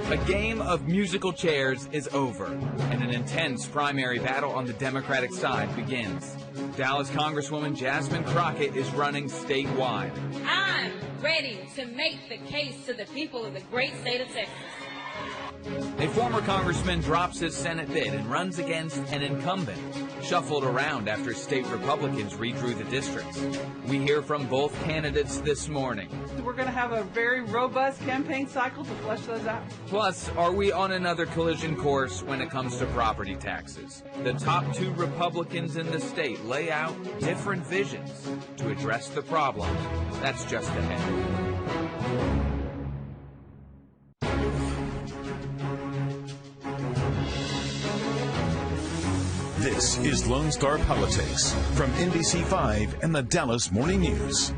A game of musical chairs is over, and an intense primary battle on the Democratic side begins. Dallas Congresswoman Jasmine Crockett is running statewide. I'm ready to make the case to the people of the great state of Texas. A former congressman drops his Senate bid and runs against an incumbent, shuffled around after state Republicans redrew the districts. We hear from both candidates this morning. We're going to have a very robust campaign cycle to flesh those out. Plus, are we on another collision course when it comes to property taxes? The top two Republicans in the state lay out different visions to address the problem. That's just ahead. This is Lone Star Politics from NBC5 and the Dallas Morning News.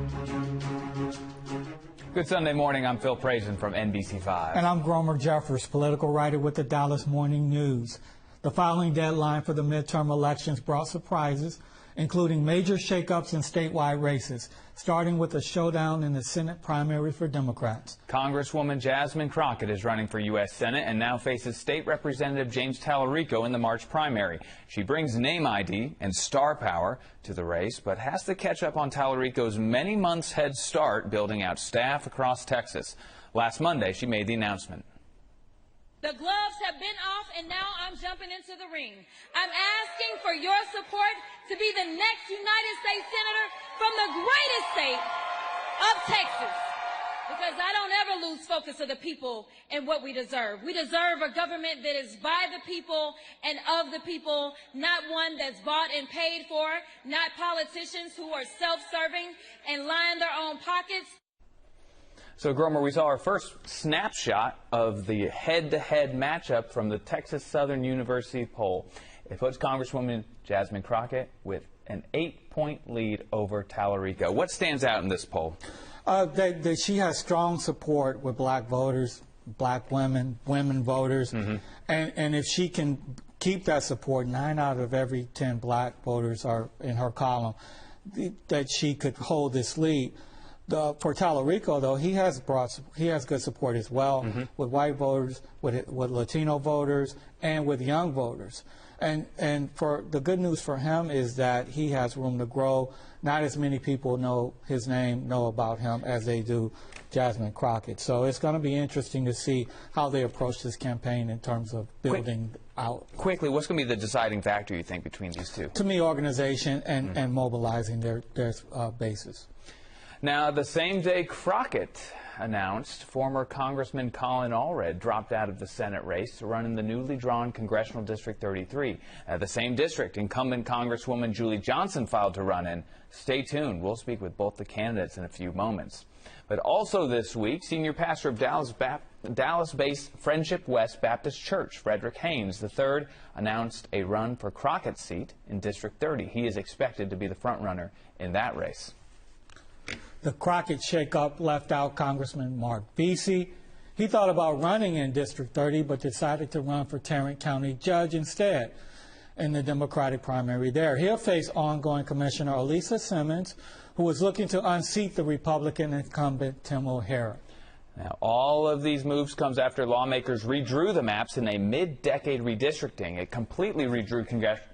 Good Sunday morning. I'm Phil Prazen from NBC5. And I'm Gromer Jeffers, political writer with the Dallas Morning News. The filing deadline for the midterm elections brought surprises, including major shakeups in statewide races, starting with a showdown in the Senate primary for Democrats. Congresswoman Jasmine Crockett is running for U.S. Senate and now faces State Representative James Tallarico in the March primary. She brings name ID and star power to the race, but has to catch up on Tallarico's many months head start building out staff across Texas. Last Monday, she made the announcement. The gloves have been off, and now I'm jumping into the ring. I'm asking for your support to be the next United States Senator from the greatest state of Texas, because I don't ever lose focus of the people and what we deserve. We deserve a government that is by the people and of the people, not one that's bought and paid for, not politicians who are self-serving and line their own pockets. So, Gromer, we saw our first snapshot of the head-to-head matchup from the Texas Southern University poll. It puts Congresswoman Jasmine Crockett with an 8-point lead over Tallarico. What stands out in this poll? That she has strong support with black voters, black women voters, and if she can keep that support, 9 out of every 10 black voters are in her column, that she could hold this lead. For Tallarico, though, he has good support as well with white voters, with Latino voters, and with young voters. And for the good news for him is that he has room to grow. Not as many people know his name, know about him as they do Jasmine Crockett. So it's going to be interesting to see how they approach this campaign in terms of building out. Quickly, what's going to be the deciding factor, you think, between these two? To me, organization and mobilizing their bases. Now, the same day Crockett announced, former Congressman Colin Allred dropped out of the Senate race to run in the newly drawn Congressional District 33. The same district, incumbent Congresswoman Julie Johnson filed to run in. Stay tuned. We'll speak with both the candidates in a few moments. But also this week, senior pastor of Dallas-based Friendship West Baptist Church, Frederick Haynes III, announced a run for Crockett's seat in District 30. He is expected to be the frontrunner in that race. The Crockett shakeup left out Congressman Mark Vesey. He thought about running in District 30, but decided to run for Tarrant County Judge instead in the Democratic primary there. He'll face ongoing Commissioner Elisa Simmons, who is looking to unseat the Republican incumbent Tim O'Hara. Now, all of these moves comes after lawmakers redrew the maps in a mid-decade redistricting. It completely redrew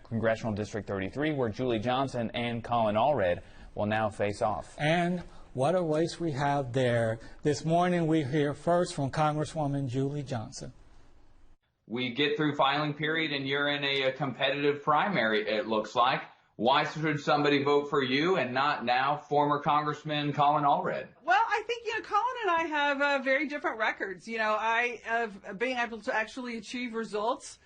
Congressional District 33, where Julie Johnson and Colin Allred will now face off. And what a race we have there. This morning we hear first from Congresswoman Julie Johnson. We get through filing period and you're in a competitive primary, it looks like. Why should somebody vote for you and not now former Congressman Colin Allred? Well, I think, Colin and I have very different records. I have been able to actually achieve results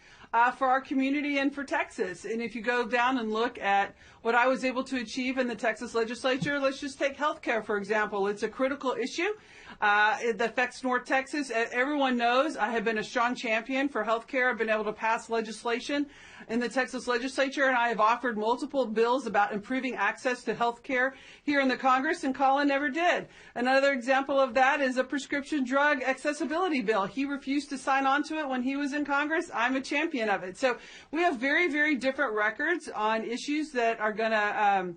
for our community and for Texas. And if you go down and look at what I was able to achieve in the Texas legislature, let's just take health care, for example. It's a critical issue. It affects North Texas. Everyone knows I have been a strong champion for health care. I've been able to pass legislation in the Texas legislature, and I have offered multiple bills about improving access to health care here in the Congress, and Colin never did. Another example of that is a prescription drug accessibility bill. He refused to sign on to it when he was in Congress. I'm a champion of it. So we have very, very different records on issues that are going to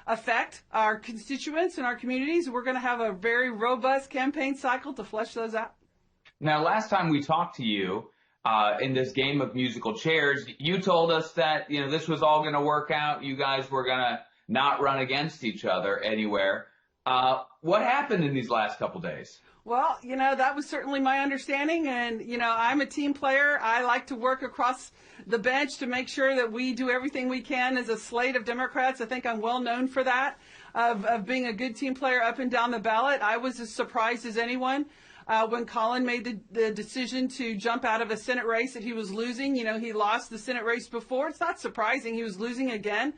affect our constituents and our communities. We're going to have a very robust campaign cycle to flesh those out. Now, last time we talked to you in this game of musical chairs, you told us that, this was all going to work out. You guys were going to not run against each other anywhere. What happened in these last couple days? Well, that was certainly my understanding. And, I'm a team player. I like to work across the bench to make sure that we do everything we can as a slate of Democrats. I think I'm well known for that, of being a good team player up and down the ballot. I was as surprised as anyone when Colin made the decision to jump out of a Senate race that he was losing. He lost the Senate race before. It's not surprising. He was losing again.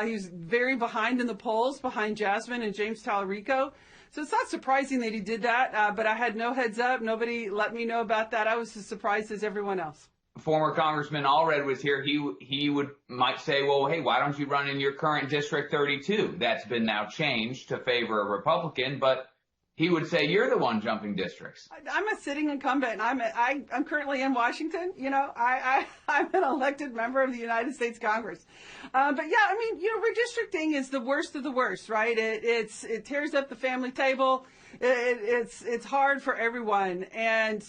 He was very behind in the polls, behind Jasmine and James Tallarico. So it's not surprising that he did that, but I had no heads up. Nobody let me know about that. I was as surprised as everyone else. Former Congressman Allred was here. He might say, well, hey, why don't you run in your current District 32? That's been now changed to favor a Republican, but he would say you're the one jumping districts. I'm a sitting incumbent. I'm currently in Washington. I'm an elected member of the United States Congress. But yeah, redistricting is the worst of the worst, right? It tears up the family table. It's hard for everyone. And,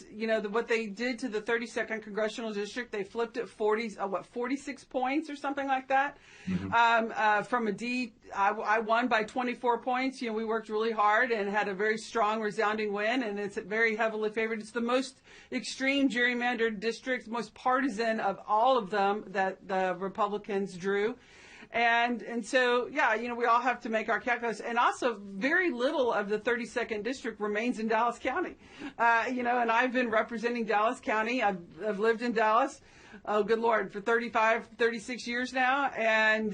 what they did to the 32nd Congressional District, they flipped it 46 points or something like that. Mm-hmm. From a D, I won by 24 points. We worked really hard and had a very strong, resounding win, and it's very heavily favored. It's the most extreme gerrymandered district, most partisan of all of them that the Republicans drew. And so, yeah, we all have to make our calculus. And also, very little of the 32nd district remains in Dallas County. And I've been representing Dallas County. I've lived in Dallas, oh, good Lord, for 36 years now. And,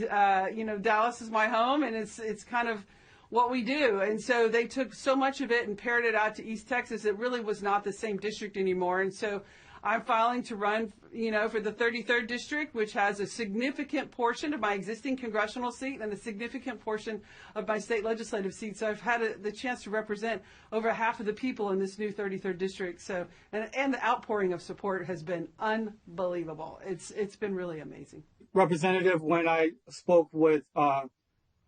Dallas is my home, and it's kind of what we do. And so they took so much of it and pared it out to East Texas. It really was not the same district anymore. And so I'm filing to run, for the 33rd district, which has a significant portion of my existing congressional seat and a significant portion of my state legislative seat. So I've had the chance to represent over half of the people in this new 33rd district. So, and the outpouring of support has been unbelievable. It's been really amazing. Representative, when I spoke with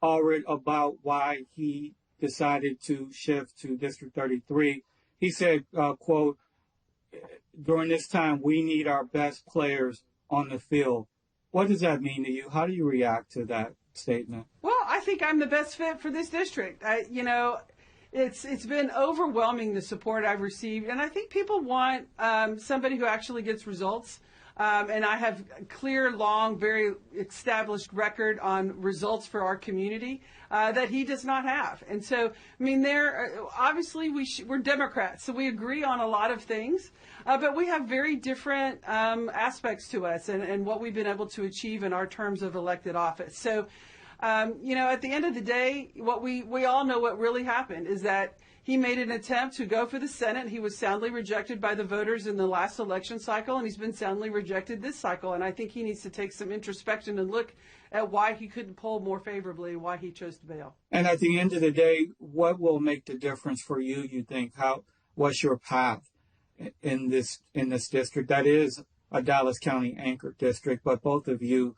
Allred about why he decided to shift to District 33, he said, quote, during this time, we need our best players on the field. What does that mean to you? How do you react to that statement? Well, I think I'm the best fit for this district. It's been overwhelming, the support I've received, and I think people want somebody who actually gets results. And I have a clear, long, very established record on results for our community that he does not have. And so, obviously we're Democrats, so we agree on a lot of things, but we have very different aspects to us and what we've been able to achieve in our terms of elected office. So, at the end of the day, what we all know what really happened is that he made an attempt to go for the Senate. He was soundly rejected by the voters in the last election cycle, and he's been soundly rejected this cycle. And I think he needs to take some introspection and look at why he couldn't poll more favorably, why he chose to bail. And at the end of the day, what will make the difference for you think? What's your path in this district? That is a Dallas County anchored district, but both of you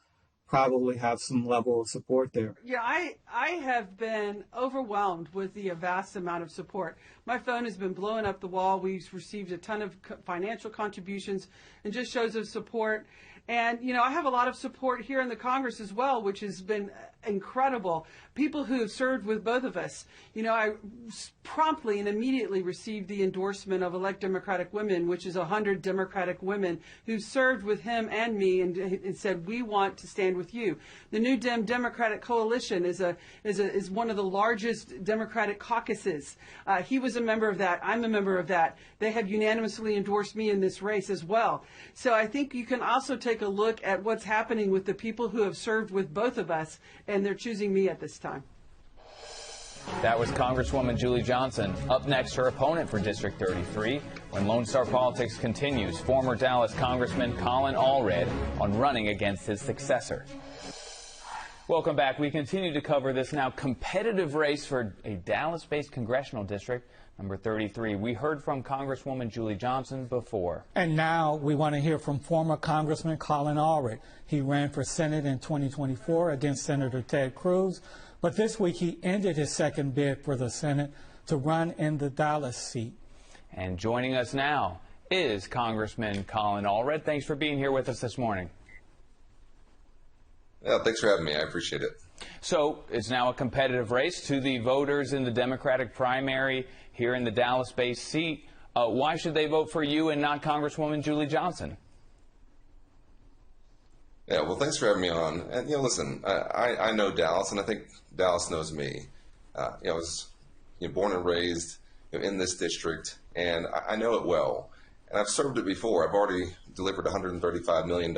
probably have some level of support there. Yeah, I have been overwhelmed with the vast amount of support. My phone has been blowing up the wall. We've received a ton of financial contributions and just shows of support. And, I have a lot of support here in the Congress as well, which has been incredible. People who have served with both of us. I promptly and immediately received the endorsement of Elect Democratic Women, which is 100 Democratic women who served with him and me and said, we want to stand with you. The New Democratic Coalition is one of the largest Democratic caucuses. He was a member of that. I'm a member of that. They have unanimously endorsed me in this race as well. So I think you can also take a look at what's happening with the people who have served with both of us, and they're choosing me at this time. That was Congresswoman Julie Johnson. Up next, her opponent for District 33. When Lone Star Politics continues, former Dallas Congressman Colin Allred on running against his successor. Welcome back. We continue to cover this now competitive race for a Dallas-based congressional district, number 33. We heard from Congresswoman Julie Johnson before. And now we want to hear from former Congressman Colin Allred. He ran for Senate in 2024 against Senator Ted Cruz, but this week he ended his second bid for the Senate to run in the Dallas seat. And joining us now is Congressman Colin Allred. Thanks for being here with us this morning. Yeah, thanks for having me. I appreciate it. So it's now a competitive race to the voters in the Democratic primary here in the Dallas-based seat. Why should they vote for you and not Congresswoman Julie Johnson? Yeah, well, thanks for having me on. And, listen, I know Dallas, and I think Dallas knows me. I was born and raised in this district, and I know it well. And I've served it before. I've already delivered $135 million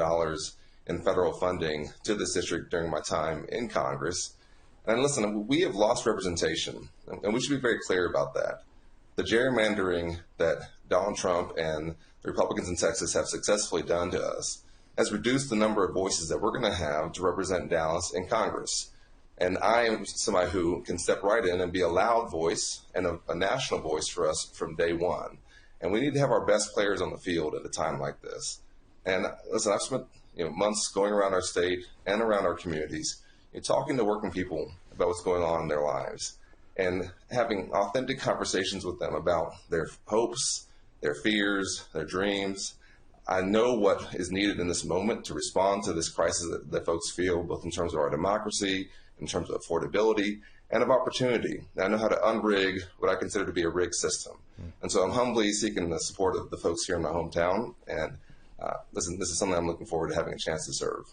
in federal funding to this district during my time in Congress. And listen, we have lost representation, and we should be very clear about that. The gerrymandering that Donald Trump and the Republicans in Texas have successfully done to us has reduced the number of voices that we're going to have to represent Dallas in Congress. And I am somebody who can step right in and be a loud voice and a national voice for us from day one. And we need to have our best players on the field at a time like this. And listen, I've spent months going around our state and around our communities, talking to working people about what's going on in their lives and having authentic conversations with them about their hopes, their fears, their dreams. I know what is needed in this moment to respond to this crisis that folks feel, both in terms of our democracy, in terms of affordability, and of opportunity. And I know how to unrig what I consider to be a rigged system. And so I'm humbly seeking the support of the folks here in my hometown. And listen, this is something I'm looking forward to having a chance to serve.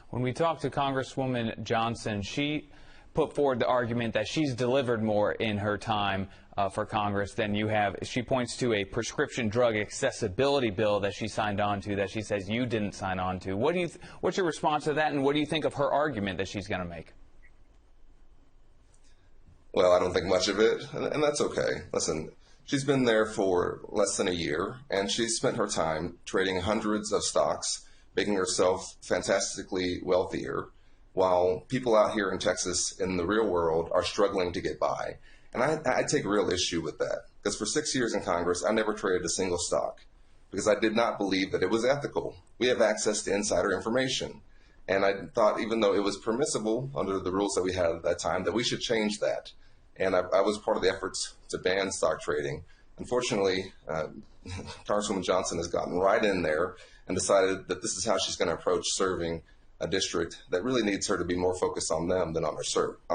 When we talked to Congresswoman Johnson, she put forward the argument that she's delivered more in her time for Congress than you have. She points to a prescription drug accessibility bill that she signed on to that she says you didn't sign on to. What's your response to that, and what do you think of her argument that she's going to make? Well, I don't think much of it, and that's okay. Listen, she's been there for less than a year, and she's spent her time trading hundreds of stocks, making herself fantastically wealthier, while people out here in Texas in the real world are struggling to get by. And I take real issue with that, because for 6 years in Congress, I never traded a single stock because I did not believe that it was ethical. We have access to insider information. And I thought, even though it was permissible under the rules that we had at that time, that we should change that. And I was part of the efforts to ban stock trading. Unfortunately, Congresswoman Johnson has gotten right in there and decided that this is how she's going to approach serving a district that really needs her to be more focused on them than on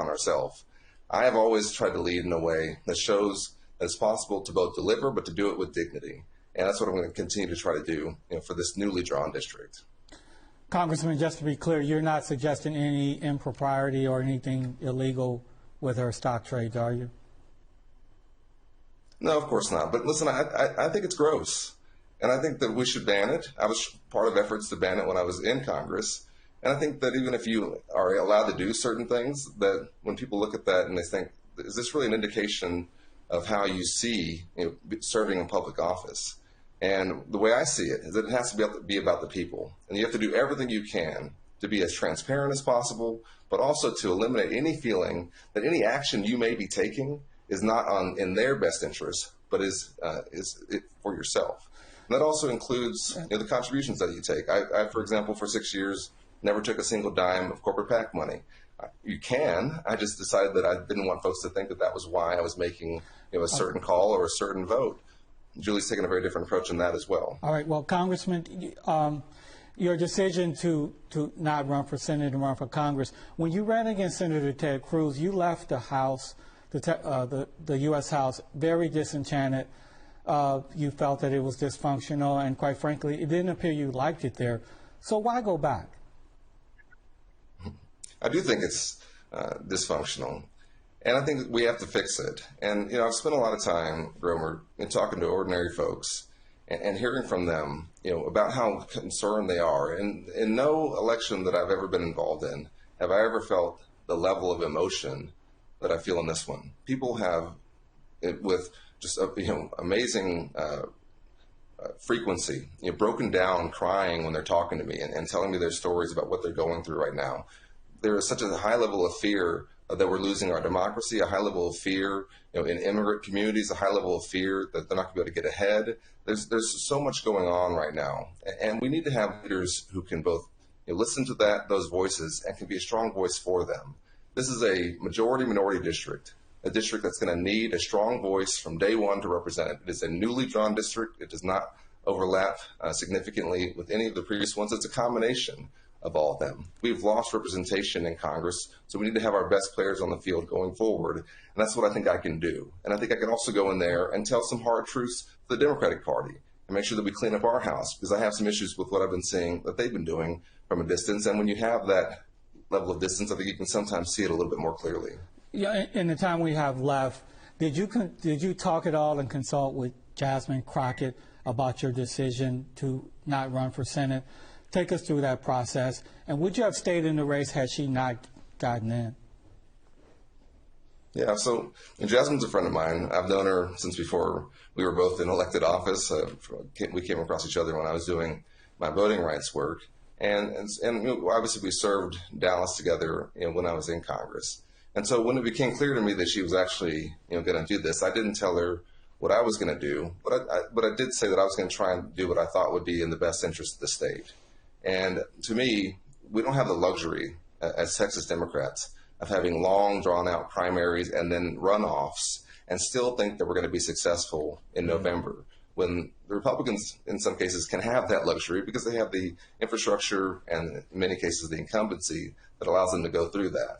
herself. I have always tried to lead in a way that shows that it's possible to both deliver, but to do it with dignity. And that's what I'm going to continue to try to do for this newly drawn district. Congressman, just to be clear, you're not suggesting any impropriety or anything illegal with her stock trades, are you? No, of course not. But listen, I think it's gross. And I think that we should ban it. I was part of efforts to ban it when I was in Congress. And I think that even if you are allowed to do certain things, that when people look at that and they think, is this really an indication of how you see serving in public office? And the way I see it is that it has to be about the people. And you have to do everything you can to be as transparent as possible, but also to eliminate any feeling that any action you may be taking is not in their best interest, but is for yourself. And that also includes the contributions that you take. I, for example, for 6 years, never took a single dime of corporate PAC money. You can. I just decided that I didn't want folks to think that that was why I was making a certain call or a certain vote. Julie's taken a very different approach in that as well. All right. Well, Congressman, your decision to not run for Senate and run for Congress, when you ran against Senator Ted Cruz, you left the House, the U.S. House, very disenchanted. You felt that it was dysfunctional, and quite frankly, it didn't appear you liked it there. So why go back? I do think it's dysfunctional, and I think we have to fix it. And I've spent a lot of time, Gromer, in talking to ordinary folks and hearing from them, about how concerned they are. And in no election that I've ever been involved in have I ever felt the level of emotion that I feel in this one. People have, with just amazing frequency, broken down, crying when they're talking to me and telling me their stories about what they're going through right now. There is such a high level of fear that we're losing our democracy, a high level of fear in immigrant communities, a high level of fear that they're not going to be able to get ahead. There's so much going on right now, and we need to have leaders who can both listen to those voices and can be a strong voice for them. This is a majority-minority district, a district that's going to need a strong voice from day one to represent it. It is a newly drawn district. It does not overlap significantly with any of the previous ones. It's a combination of all of them. We've lost representation in Congress, so we need to have our best players on the field going forward, and that's what I think I can do. And I think I can also go in there and tell some hard truths to the Democratic Party and make sure that we clean up our house, because I have some issues with what I've been seeing that they've been doing from a distance. And when you have that level of distance, I think you can sometimes see it a little bit more clearly. Yeah, in the time we have left, did you talk at all and consult with Jasmine Crockett about your decision to not run for Senate? Take us through that process. And would you have stayed in the race had she not gotten in? Yeah, so Jasmine's a friend of mine. I've known her since before we were both in elected office. We came across each other when I was doing my voting rights work. And obviously we served Dallas together when I was in Congress. And so when it became clear to me that she was actually going to do this, I didn't tell her what I was going to do, but I did say that I was going to try and do what I thought would be in the best interest of the state. And to me, we don't have the luxury as Texas Democrats of having long, drawn-out primaries and then runoffs and still think that we're going to be successful in November, when the Republicans, in some cases, can have that luxury because they have the infrastructure and, in many cases, the incumbency that allows them to go through that.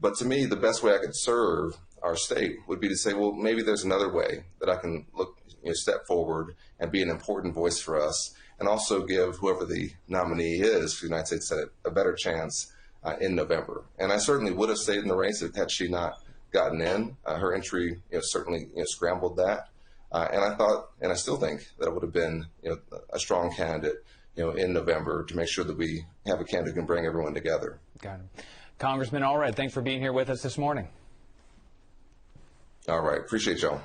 But to me, the best way I could serve our state would be to say, well, maybe there's another way that I can step forward and be an important voice for us, and also give whoever the nominee is for the United States Senate a better chance in November. And I certainly would have stayed in the race had she not gotten in. Her entry certainly scrambled that. And I thought, and I still think, that it would have been a strong candidate in November to make sure that we have a candidate who can bring everyone together. Got it. Congressman Allred, thanks for being here with us this morning. All right. Appreciate y'all.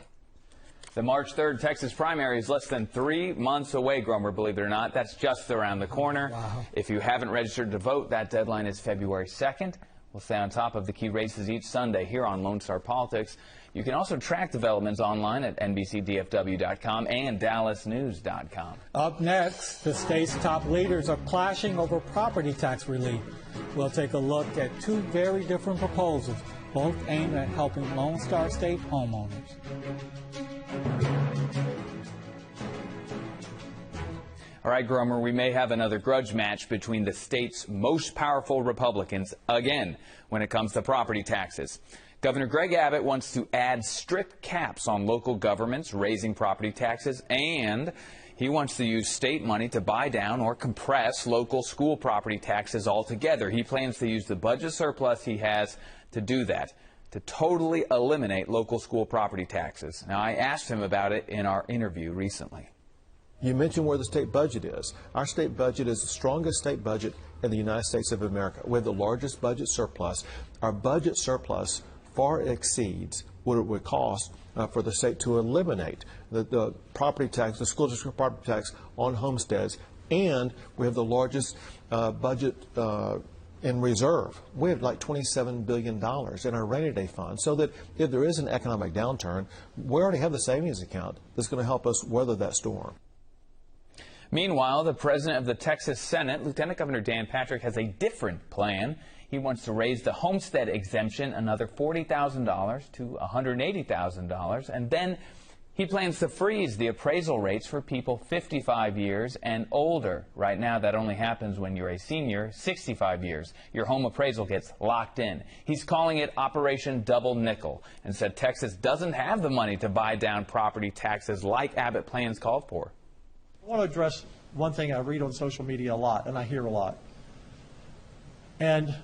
The March 3rd Texas primary is less than 3 months away, Gromer, believe it or not. That's just around the corner. Wow. If you haven't registered to vote, that deadline is February 2nd. We'll stay on top of the key races each Sunday here on Lone Star Politics. You can also track developments online at nbcdfw.com and dallasnews.com. Up next, the state's top leaders are clashing over property tax relief. We'll take a look at two very different proposals, both aimed at helping Lone Star State homeowners. All right, Gromer, we may have another grudge match between the state's most powerful Republicans again when it comes to property taxes. Governor Greg Abbott wants to add strict caps on local governments raising property taxes, and he wants to use state money to buy down or compress local school property taxes altogether. He plans to use the budget surplus he has to do that, to totally eliminate local school property taxes. Now, I asked him about it in our interview recently. You mentioned where the state budget is. Our state budget is the strongest state budget in the United States of America. We have the largest budget surplus. Our budget surplus far exceeds what it would cost for the state to eliminate the property tax, the school district property tax on homesteads, and we have the largest budget in reserve. We have like $27 billion in our rainy day fund, so that if there is an economic downturn, we already have the savings account that's going to help us weather that storm. Meanwhile, the president of the Texas Senate, Lieutenant Governor Dan Patrick, has a different plan. He wants to raise the homestead exemption another $40,000 to $180,000, and then he plans to freeze the appraisal rates for people 55 years and older. Right now, that only happens when you're a senior, 65 years. Your home appraisal gets locked in. He's calling it Operation Double Nickel, and said Texas doesn't have the money to buy down property taxes like Abbott plans called for. I want to address one thing I read on social media a lot, and I hear a lot. And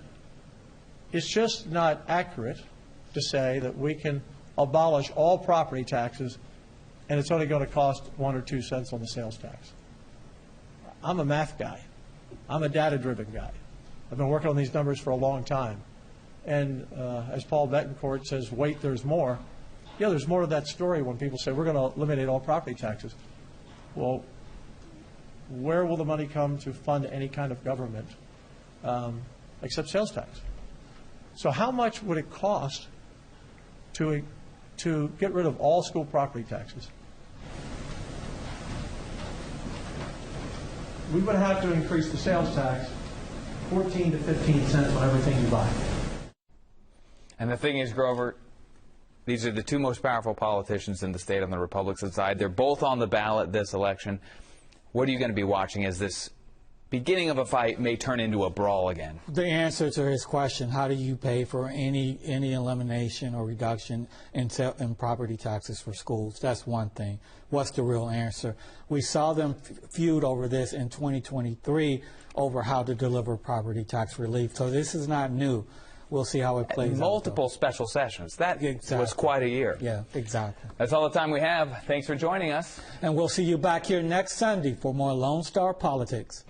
it's just not accurate to say that we can abolish all property taxes and it's only going to cost 1 or 2 cents on the sales tax. I'm a math guy. I'm a data-driven guy. I've been working on these numbers for a long time. And as Paul Betancourt says, wait, there's more. Yeah, there's more to that story when people say we're going to eliminate all property taxes. Well, where will the money come to fund any kind of government except sales tax? So how much would it cost to get rid of all school property taxes? We would have to increase the sales tax 14 to 15 cents on everything you buy. And the thing is, Grover, these are the two most powerful politicians in the state on the Republican side. They're both on the ballot this election. What are you going to be watching as this beginning of a fight may turn into a brawl again? The answer to his question, how do you pay for any elimination or reduction in property taxes for schools? That's one thing. What's the real answer? We saw them feud over this in 2023 over how to deliver property tax relief. So this is not new. We'll see how it plays out. Multiple special sessions. That was quite a year. Yeah, exactly. That's all the time we have. Thanks for joining us. And we'll see you back here next Sunday for more Lone Star Politics.